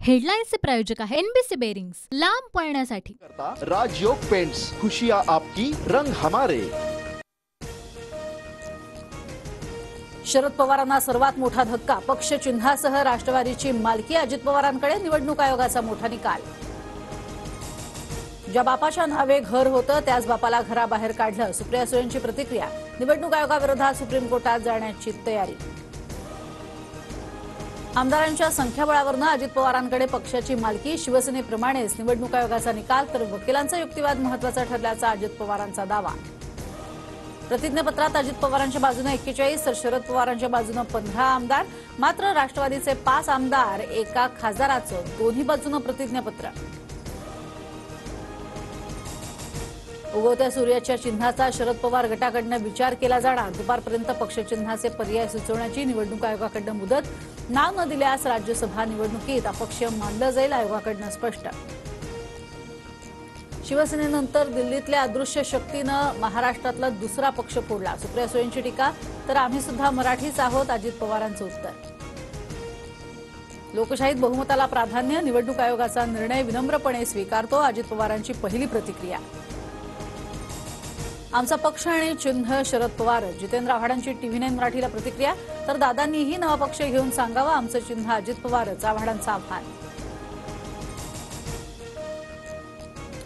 हेडलाइन्सचे प्रायोजक आहे NBC bearings, लांब पळण्यासाठी राजयोग पेंट्स, खुशियां आपकी, रंग हमारे। शरद पवारांना सर्वात मोठा धक्का, पक्ष चिन्हासह राष्ट्रवादीची मालकी अजित पवारांकडे, निवडणूक आयोगाचा मोठा निकाल। ज्या बापाच्या नावे घर होतं त्याच बापाला घराबाहेर काढलं, सुप्रिया सुळेंची प्रतिक्रिया। निवडणूक आयोगाविरोधात सुप्रीम कोर्टात जाण्याची तयारी। आमदारांच्या संख्याबळावरनं अजित पवारांकडे पक्षाची मालकी, शिवसेनेप्रमाणेच निवडणूक आयोगाचा निकाल, तर वकिलांचा युक्तिवाद महत्त्वाचा ठरल्याचा अजित पवारांचा दावा। प्रतिज्ञापत्रात अजित पवारांच्या बाजूने 41 तर शरद पवारांच्या बाजूने 15 आमदार, मात्र राष्ट्रवादीचे 5 आमदार, एका खासदाराचं दोन्ही बाजूने प्रतिज्ञापत्र। उगवत्या सूर्याच्या चिन्हाचा शरद पवार गटाकडून विचार केला जाणार, दुपारपर्यंत पक्षचिन्हाचे पर्याय सुचवण्याची निवडणूक आयोगाकडून मुदत, नाव न दिल्यास राज्यसभा निवडणुकीत अपक्ष मानलं जाईल, आयोगाकडून स्पष्ट। शिवसेनेनंतर दिल्लीतल्या अदृश्य शक्तीनं महाराष्ट्रातला दुसरा पक्ष फोडला, सुप्रिया सुळेंची टीका, तर आम्ही सुद्धा मराठीच आहोत, अजित पवारांचं उत्तर। लोकशाहीत बहुमताला प्राधान्य, निवडणूक आयोगाचा निर्णय विनम्रपणे स्वीकारतो, अजित पवारांची पहिली प्रतिक्रिया। आमचा पक्ष आणि चिन्ह शरद पवार, जितेंद्र आव्हाडांची TV9 मराठीला प्रतिक्रिया, तर दादांनीही नवा पक्ष घेऊन सांगावं, आमचं चिन्ह अजित पवारच, आव्हाडांचं आव्हान।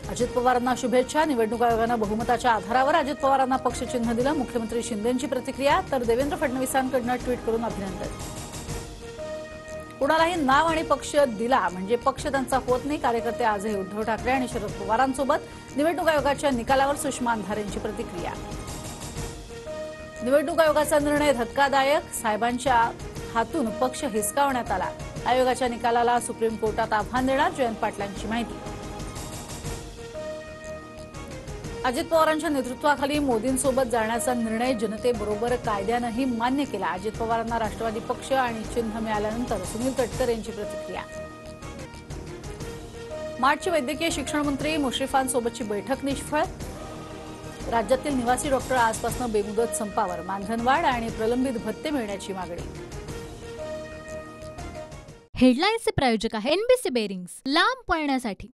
अजित पवारांना शुभेच्छा, निवडणूक आयोगानं बहुमताच्या आधारावर अजित पवारांना पक्ष चिन्ह दिलं, मुख्यमंत्री शिंदेंची प्रतिक्रिया, तर देवेंद्र फडणवीसांकडून ट्विट करून अभिनंदन। कुणालाही नाव आणि पक्ष दिला म्हणजे पक्ष त्यांचा होत नाही, कार्यकर्ते आजही उद्धव ठाकरे आणि शरद पवारांसोबत, निवडणूक आयोगाच्या निकालावर सुषमा अंधारेंची प्रतिक्रिया। निवडणूक आयोगाचा निर्णय धक्कादायक, साहेबांच्या हातून पक्ष हिसकावण्यात आला, आयोगाच्या निकालाला सुप्रीम कोर्टात आव्हान देणार, जयंत पाटलांची माहिती। अजित पवारांच्या नेतृत्वाखाली मोदींसोबत जाण्याचा निर्णय जनतेबरोबर कायद्यानेही मान्य केला, अजित पवारांना राष्ट्रवादी पक्ष आणि चिन्ह मिळाल्यानंतर सुनील तटकरे यांची प्रतिक्रिया। मार्चची वैद्यकीय शिक्षण मंत्री मुश्रीफांसोबतची बैठक निष्फळ, राज्यातील निवासी डॉक्टर आजपासून बेमुदत संपावर, मानधनवाढ आणि प्रलंबित भत्ते मिळण्याची मागणी। हेडलाइन्सचे प्रायोजक आहे एनबीसी बेरिंग्स, लांब पळण्यासाठी।